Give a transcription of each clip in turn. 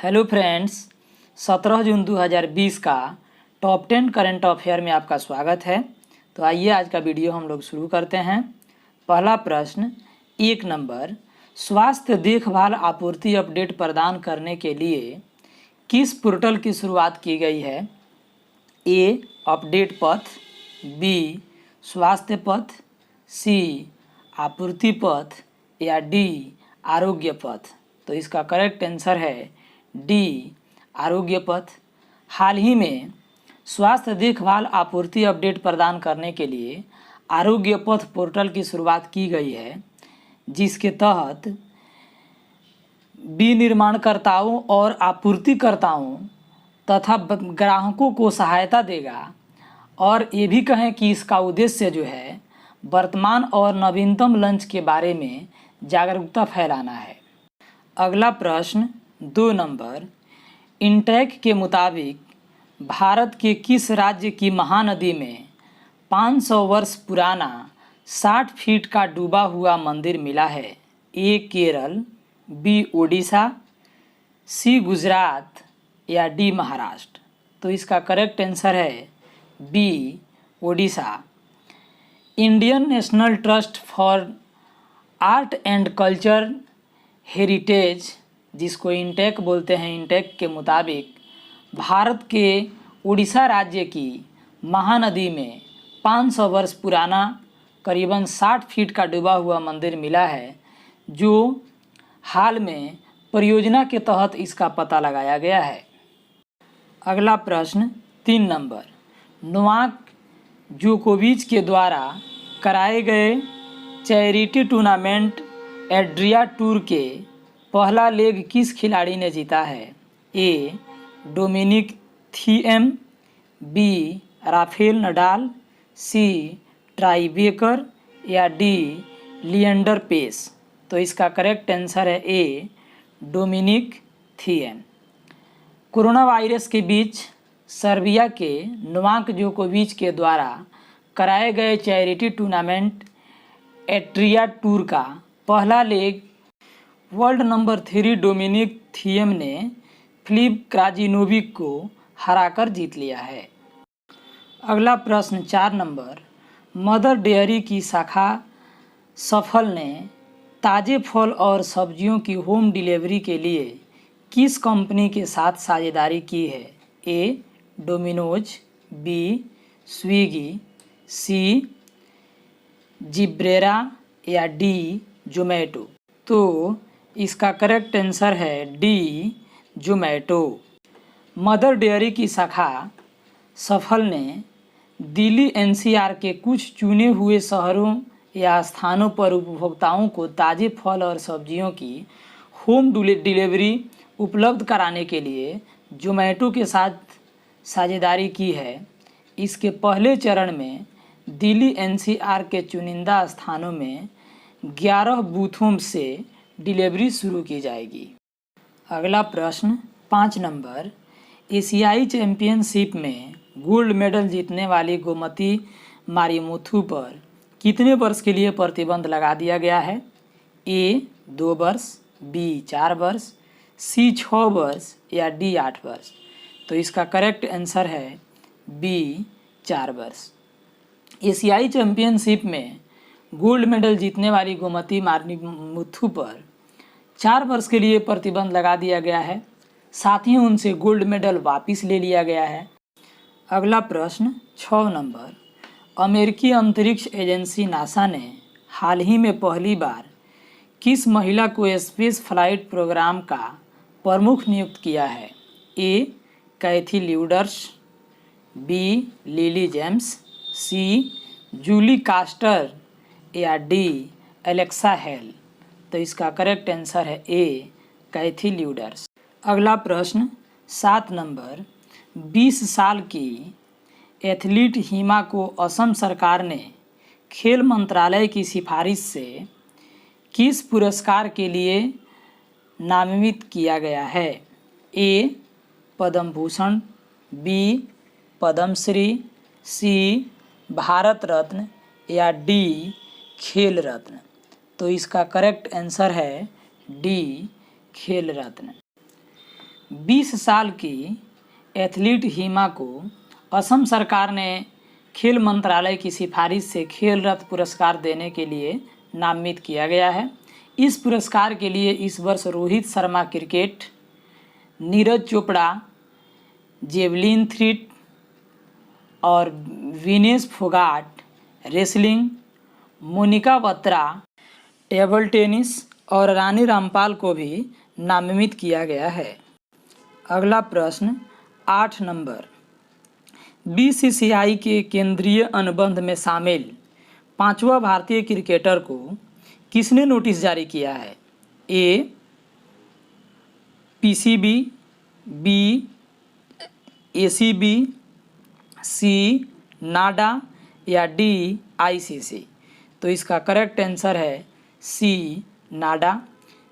Hello friends, 17 जून 2020 का top 10 current affair में आपका स्वागत है। तो आइए आज का वीडियो हम लोग शुरू करते हैं। पहला प्रश्न 1 नंबर, स्वास्थ्य देखभाल आपूर्ति अपडेट प्रदान करने के लिए किस पोर्टल की शुरुआत की गई है? ए अपडेट पथ, बी स्वास्थ्य पथ, सी आपूर्ति पथ या डी आरोग्य पथ। तो इसका करेक्ट आंसर है डी आरोग्य पथ। हाल ही में स्वास्थ्य देखभाल आपूर्ति अपडेट प्रदान करने के लिए आरोग्य पथ पोर्टल की शुरुआत की गई है, जिसके तहत विनिर्माणकर्ताओं और आपूर्तिकर्ताओं तथा ग्राहकों को सहायता देगा। और ये भी कहें कि इसका उद्देश्य जो है वर्तमान और नवीनतम लॉन्च के बारे में जागरूकता फैलाना है। अगला प्रश्न 2 नंबर, इंटेक के मुताबिक भारत के किस राज्य की महानदी में 500 वर्ष पुराना 60 फीट का डूबा हुआ मंदिर मिला है? A Kerala, B Odisha, C Gujarat या डी महाराष्ट्र। तो इसका करेक्ट आंसर है B Odisha. Indian National Trust for Art and Culture Heritage, जिसको इंटेक बोलते हैं, इंटेक के मुताबिक भारत के उड़ीसा राज्य की महानदी में 500 वर्ष पुराना करीबन 60 फीट का डूबा हुआ मंदिर मिला है, जो हाल में परियोजना के तहत इसका पता लगाया गया है। अगला प्रश्न 3 नंबर, नोवाक जोकोविच के द्वारा कराए गए चैरिटी टूर्नामेंट एड्रिया टूर के पहला लेग किस खिलाड़ी ने जीता है? A Dominic Thiem, B Rafael Nadal, C ट्राइबेकर या डी लिएंडर पेस। तो इसका करेक्ट आंसर है A Dominic Thiem. Corona virus के बीच सर्बिया के नोवाक जोकोविच के द्वारा कराए गए चैरिटी टूर्नामेंट एड्रिया टूर का पहला leg world number 3 Dominic Thiem ने फिलिप क्राजिनोविक को हराकर जीत लिया है। अगला प्रश्न 4 नंबर, मदर डेयरी की शाखा सफल ने ताज़े फल और सब्जियों की होम डिलीवरी के लिए किस कंपनी के साथ साझेदारी की है? ए डोमिनोज, बी स्विगी, सी जिब्रेरा या डी जोमेटो। तो इसका करेक्ट आंसर है डी जोमेटो। मदर डेयरी की शाखा सफल ने दिल्ली एनसीआर के कुछ चुने हुए शहरों या स्थानों पर उपभोक्ताओं को ताज़े फल और सब्जियों की होम डिलीवरी उपलब्ध कराने के लिए जोमेटो के साथ साझेदारी की है। इसके पहले चरण में दिल्ली एनसीआर के चुनिंदा स्थानों में 11 बूथों से डिलीवरी शुरू की जाएगी। अगला प्रश्न 5 नंबर, एशियाई चैंपियनशिप में गोल्ड मेडल जीतने वाली गोमती मारिमुथु पर कितने वर्ष के लिए प्रतिबंध लगा दिया गया है? ए 2 वर्ष, बी 4 वर्ष, सी 6 वर्ष या डी 8 वर्ष। तो इसका करेक्ट आंसर है बी 4 वर्ष। एशियाई चैंपियनशिप में गोल्ड मेडल जीतने वाली गोमती मारिमुथु पर 4 वर्ष के लिए प्रतिबंध लगा दिया गया है। साथ ही उनसे गोल्ड मेडल वापस ले लिया गया है। अगला प्रश्न 6 नंबर, अमेरिकी अंतरिक्ष एजेंसी नासा ने हाल ही में पहली बार किस महिला को स्पेस फ्लाइट प्रोग्राम का प्रमुख नियुक्त किया है? ए कैथी ल्यूडर्स, बी लिली जेम्स, सी जूली कास्टर या डी एलेक्सा हेल। तो इसका करेक्ट आंसर है ए कैथी ल्यूडर्स। अगला प्रश्न 7 नंबर, 20 साल की एथलीट हिमा को असम सरकार ने खेल मंत्रालय की सिफारिश से किस पुरस्कार के लिए नामित किया गया है? ए पद्म भूषण, बी पद्मश्री, सी भारत रत्न या डी खेल रत्न। तो इसका करेक्ट आंसर है डी खेल रत्न। 20 साल की एथलीट हिमा को असम सरकार ने खेल मंत्रालय की सिफारिश से खेल रत्न पुरस्कार देने के लिए नामित किया गया है। इस पुरस्कार के लिए इस वर्ष Rohit Sharma cricket, Neeraj Chopra javelin throw और Vinesh Phogat wrestling, Monika Batra table tennis और रानी रामपाल को भी नामित किया गया है। अगला प्रश्न 8 नंबर, बीसीसीआई के केंद्रीय अनुबंध में शामिल 5वां भारतीय क्रिकेटर को किसने नोटिस जारी किया है? ए पीसीबी, बी एसीबी, सी नाडा या डी आईसीसी। तो इसका करेक्ट आंसर है सी नाडा।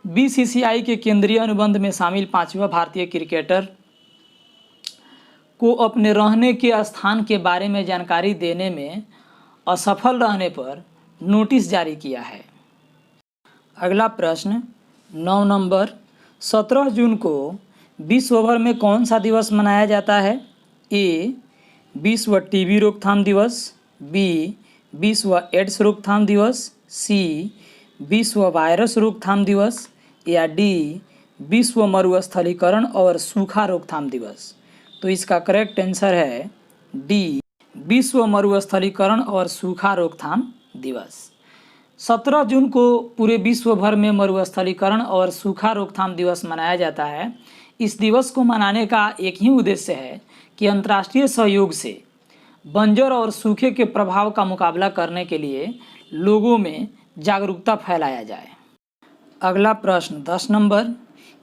बीसीसीआई के केंद्रीय अनुबंध में शामिल 5वां भारतीय क्रिकेटर को अपने रहने के स्थान के बारे में जानकारी देने में असफल रहने पर नोटिस जारी किया है। अगला प्रश्न 9 नंबर, 17 जून को विश्व भर में कौन सा दिवस मनाया जाता है? ए विश्व टीबी रोकथाम दिवस, बी विश्व एड्स रोकथाम दिवस, सी विश्व वायरस रोकथाम दिवस या डी विश्व मरुस्थलीकरण और सूखा रोकथाम दिवस। तो इसका करेक्ट आंसर है डी विश्व मरुस्थलीकरण और सूखा रोकथाम दिवस। 17 जून को पूरे विश्व भर में मरुस्थलीकरण और सूखा रोकथाम दिवस मनाया जाता है। इस दिवस को मनाने का एक ही उद्देश्य है कि अंतर्राष्ट्रीय सहयोग से बंजर और सूखे के प्रभाव का मुकाबला करने के लिए लोगों में जागरूकता फैलाया जाए। अगला प्रश्न 10 नंबर,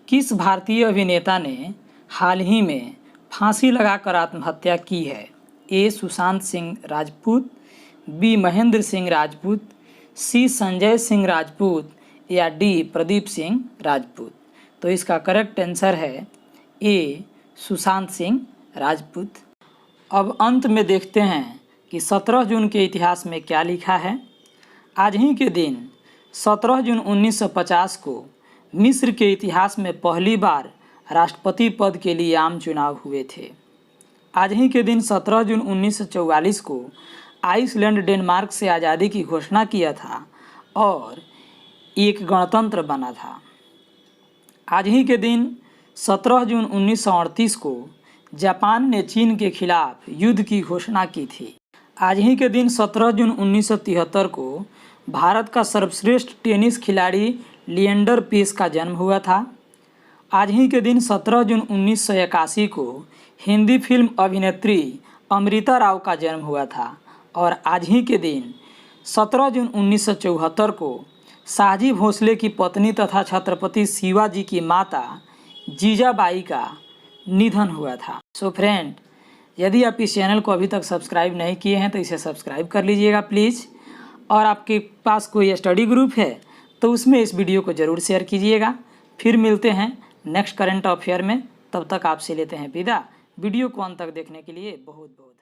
किस भारतीय अभिनेता ने हाल ही में फांसी लगाकर आत्महत्या की है? ए सुशांत सिंह राजपूत, बी महेंद्र सिंह राजपूत, सी संजय सिंह राजपूत या डी प्रदीप सिंह राजपूत। तो इसका करेक्ट आंसर है ए सुशांत सिंह राजपूत। अब अंत में देखते हैं कि 17 जून के इतिहास में क्या लिखा है। आज ही के दिन 17 जून 1950 को मिस्र के इतिहास में पहली बार राष्ट्रपति पद के लिए आम चुनाव हुए थे। आज ही के दिन 17 जून 1944 को आइसलैंड डेनमार्क से आज़ादी की घोषणा किया था और एक गणतंत्र बना था। आज ही के दिन 17 जून 1938 को जापान ने चीन के खिलाफ युद्ध की घोषणा की थी। आज ही के दिन 17 जून 1973 को भारत का सर्वश्रेष्ठ टेनिस खिलाड़ी लिएंडर पेस का जन्म हुआ था। आज ही के दिन 17 जून 1981 को हिंदी फिल्म अभिनेत्री अमृता राव का जन्म हुआ था और आज ही के दिन 17 जून 1974 को शाहजी भोसले की पत्नी तथा छत्रपति शिवाजी की माता जीजाबाई का निधन हुआ था। सो फ्रेंड, यदि आप इस चैनल को अभी तक सब्सक्राइब नहीं किए हैं तो इसे सब्सक्राइब कर लीजिएगा प्लीज़। और आपके पास कोई स्टडी ग्रुप है तो उसमें इस वीडियो को ज़रूर शेयर कीजिएगा। फिर मिलते हैं नेक्स्ट करंट अफेयर में, तब तक आपसे लेते हैं विदा। वीडियो को अंत तक देखने के लिए बहुत बहुत